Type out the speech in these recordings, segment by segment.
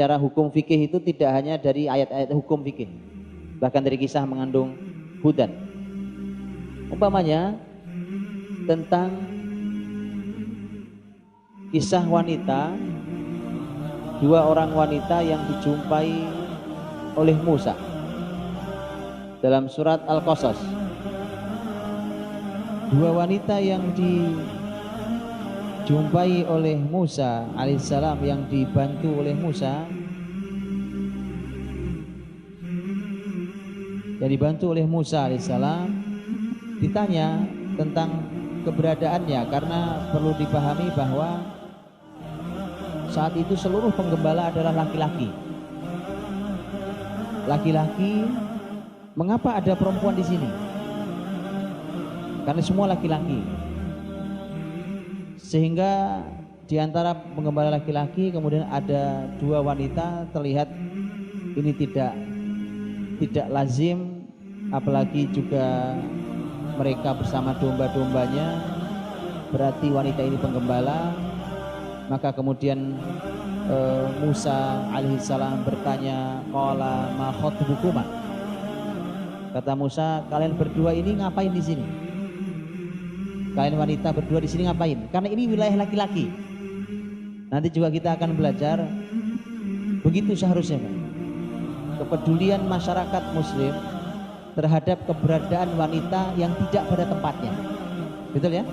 bicara hukum fikih itu tidak hanya dari ayat-ayat hukum fikih, bahkan dari kisah mengandung hudan. Umpamanya tentang kisah wanita, dua orang wanita yang dijumpai oleh Musa dalam surat Al-Qasas. Dua wanita yang dijumpai oleh Musa alaihissalam, yang dibantu oleh Musa, alaihissalam, ditanya tentang keberadaannya, karena perlu dipahami bahwa saat itu seluruh penggembala adalah laki-laki. Mengapa ada perempuan di sini? Karena semua laki-laki. Sehingga di antara penggembala laki-laki kemudian ada dua wanita, terlihat ini tidak lazim, apalagi juga mereka bersama domba-dombanya, berarti wanita ini penggembala. Maka kemudian Musa alaihissalam bertanya, qala ma khatbukuma. Kata Musa, kalian berdua ini ngapain di sini? Kalian wanita berdua di sini ngapain? Karena ini wilayah laki-laki. Nanti juga kita akan belajar begitu seharusnya, Pak. Kepedulian masyarakat muslim terhadap keberadaan wanita yang tidak pada tempatnya. Betul ya?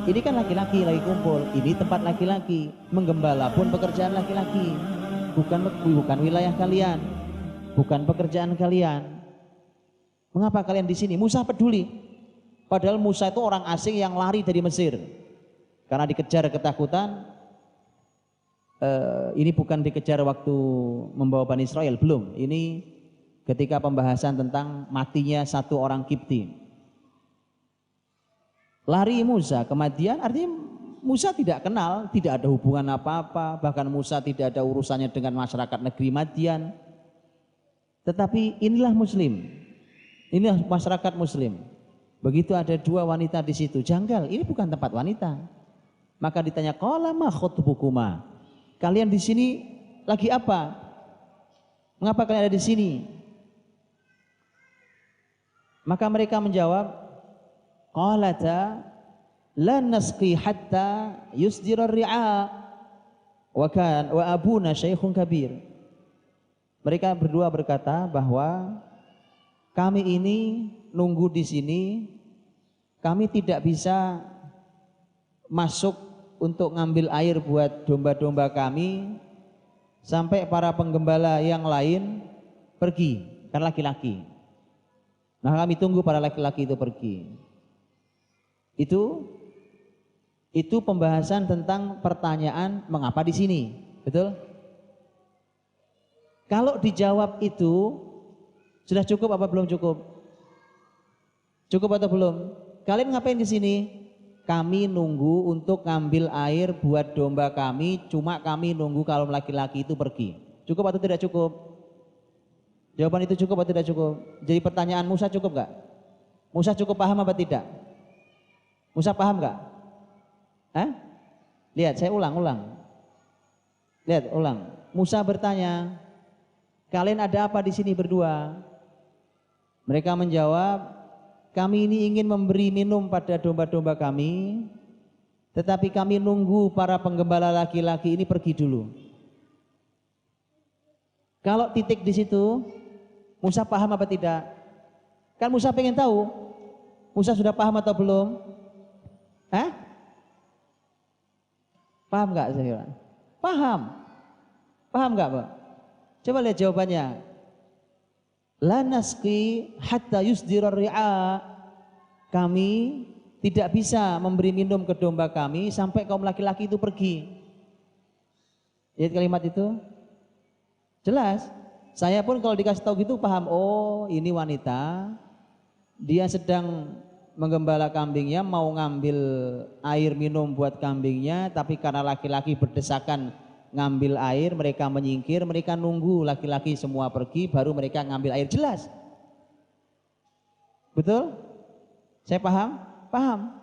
Ini kan laki-laki lagi kumpul, ini tempat laki-laki, menggembala pun pekerjaan laki-laki, bukan wilayah kalian, bukan pekerjaan kalian. Mengapa kalian di sini? Musa peduli. Padahal Musa itu orang asing yang lari dari Mesir karena dikejar ketakutan. Ini bukan dikejar waktu membawa Bani Israel, belum. Ini ketika pembahasan tentang matinya satu orang Kipti. Lari Musa, kematian artinya Musa tidak kenal, tidak ada hubungan apa-apa, bahkan Musa tidak ada urusannya dengan masyarakat negeri Madian. Tetapi inilah muslim, inilah masyarakat muslim. Begitu ada dua wanita di situ, janggal, ini bukan tempat wanita. Maka ditanya, qala ma khatbukuma. Kalian di sini lagi apa? Mengapa kalian ada di sini? Maka mereka menjawab, qalata la nasqi hatta yusdira ar-ri'a wa abuna syaikhun kabir. Mereka berdua berkata bahwa kami ini nunggu di sini, kami tidak bisa masuk untuk ngambil air buat domba-domba kami sampai para penggembala yang lain pergi, karena laki-laki. Nah, kami tunggu para laki-laki itu pergi. Itu pembahasan tentang pertanyaan mengapa di sini, betul? Kalau dijawab itu sudah cukup apa belum cukup? Cukup atau belum? Kalian ngapain di sini? Kami nunggu untuk ngambil air buat domba kami, cuma kami nunggu kalau laki-laki itu pergi. Cukup atau tidak cukup? Jawaban itu cukup atau tidak cukup? Jadi pertanyaan Musa cukup gak? Musa cukup paham apa tidak? Musa paham gak? Hah? Lihat, saya ulang. Lihat, ulang. Musa bertanya, kalian ada apa di sini berdua? Mereka menjawab, kami ini ingin memberi minum pada domba-domba kami, tetapi kami nunggu para penggembala laki-laki ini pergi dulu. Kalau titik di situ, Musa paham apa tidak? Kan Musa pengen tahu, Musa sudah paham atau belum? Hah? Paham nggak saya? Paham nggak, Pak? Coba lihat jawabannya. La nasqi hatta yusdira ar-ri'a. Kami tidak bisa memberi minum ke domba kami sampai kaum laki-laki itu pergi. Lihat kalimat itu? Jelas. Saya pun kalau dikasih tahu gitu paham, oh ini wanita, dia sedang menggembala kambingnya, mau ngambil air minum buat kambingnya, tapi karena laki-laki berdesakan ngambil air, mereka menyingkir, mereka nunggu laki-laki semua pergi, baru mereka ngambil air. Jelas? Betul? Saya paham? Paham.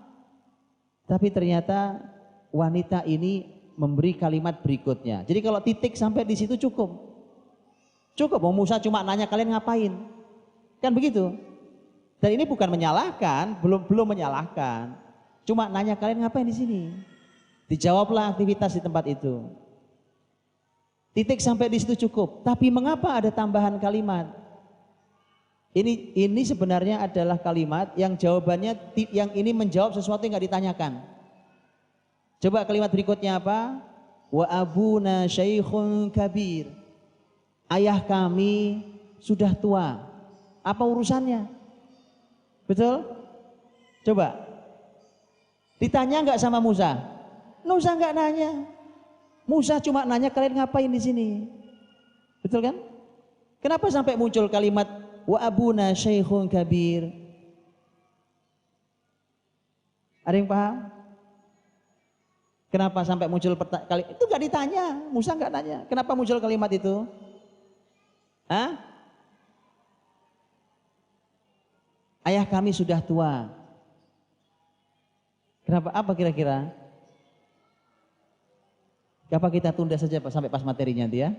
Tapi ternyata wanita ini memberi kalimat berikutnya. Jadi kalau titik sampai di situ cukup. Cukup, Musa cuma nanya kalian ngapain. Kan begitu. Dan ini bukan menyalahkan, belum menyalahkan. Cuma nanya kalian ngapain di sini. Dijawablah aktivitas di tempat itu. Titik sampai di situ cukup. Tapi mengapa ada tambahan kalimat? Ini sebenarnya adalah kalimat yang jawabannya, yang ini menjawab sesuatu yang nggak ditanyakan. Coba kalimat berikutnya apa? Wa abuna syaikhun kabir. Ayah kami sudah tua. Apa urusannya? Betul? Coba. Ditanya nggak sama Musa? Musa nggak nanya. Musa cuma nanya kalian ngapain di sini. Betul kan? Kenapa sampai muncul kalimat wa abuna syaikhun kabir? Ada yang paham? Kenapa sampai muncul kalimat itu? Nggak ditanya, Musa nggak nanya. Kenapa muncul kalimat itu? Hah? Ayah kami sudah tua. Kenapa? Apa kira-kira? Apa kita tunda saja sampai pas materinya nanti ya?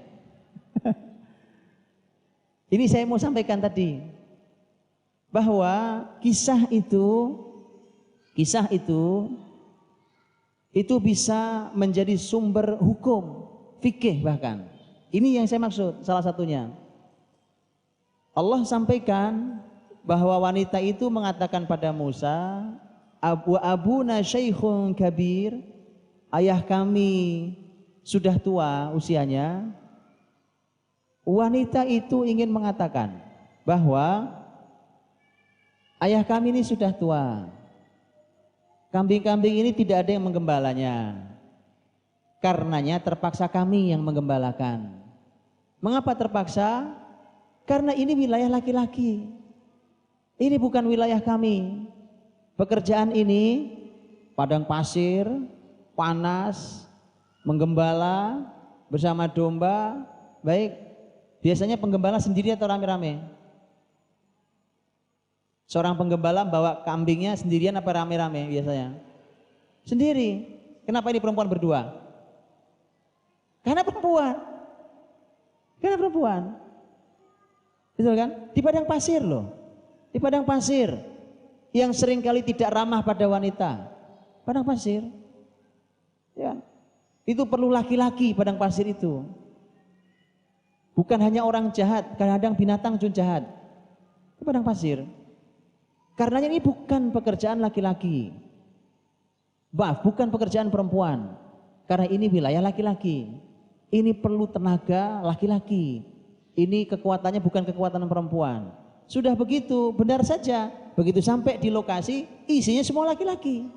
Ini saya mau sampaikan tadi bahwa kisah itu bisa menjadi sumber hukum, fikih bahkan. Ini yang saya maksud salah satunya. Allah sampaikan bahwa wanita itu mengatakan pada Musa, wa abuna syaikhun kabir, ayah kami sudah tua usianya. Wanita itu ingin mengatakan bahwa ayah kami ini sudah tua. Kambing-kambing ini tidak ada yang menggembalanya. Karenanya terpaksa kami yang menggembalakan. Mengapa terpaksa? Karena ini wilayah laki-laki. Ini bukan wilayah kami. Pekerjaan ini padang pasir, panas, menggembala bersama domba. Baik, biasanya penggembala sendiri atau rame-rame? Seorang penggembala bawa kambingnya sendirian apa rame-rame biasanya? Sendiri. Kenapa ini perempuan berdua? Karena perempuan. Karena perempuan. Betul kan? Di padang pasir loh. Di padang pasir yang seringkali tidak ramah pada wanita. Padang pasir. Ya. Itu perlu laki-laki padang pasir itu. Bukan hanya orang jahat, kadang-kadang binatang pun jahat. Di padang pasir. Karenanya ini bukan pekerjaan laki-laki. Bukan pekerjaan perempuan. Karena ini wilayah laki-laki. Ini perlu tenaga laki-laki. Ini kekuatannya bukan kekuatan perempuan. Sudah begitu, benar saja. Begitu sampai di lokasi, isinya semua laki-laki.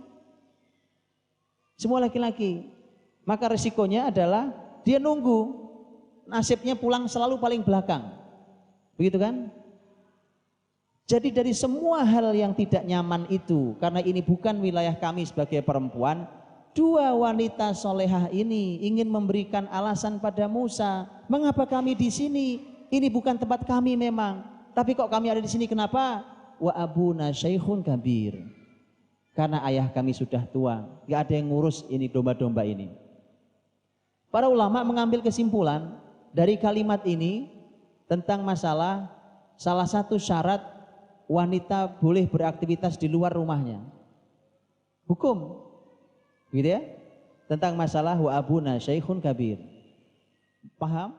Semua laki-laki. Maka resikonya adalah dia nunggu. Nasibnya pulang selalu paling belakang. Begitu kan? Jadi dari semua hal yang tidak nyaman itu, karena ini bukan wilayah kami sebagai perempuan, dua wanita solehah ini ingin memberikan alasan pada Musa, mengapa kami di sini? Ini bukan tempat kami memang, tapi kok kami ada di sini? Kenapa? Wa abuna syaikhun kabir. Karena ayah kami sudah tua, nggak ada yang ngurus ini domba-domba ini. Para ulama mengambil kesimpulan dari kalimat ini tentang masalah salah satu syarat wanita boleh beraktivitas di luar rumahnya. Hukum. Gitu ya? Tentang masalah wa abuna syaikhun kabir. Paham?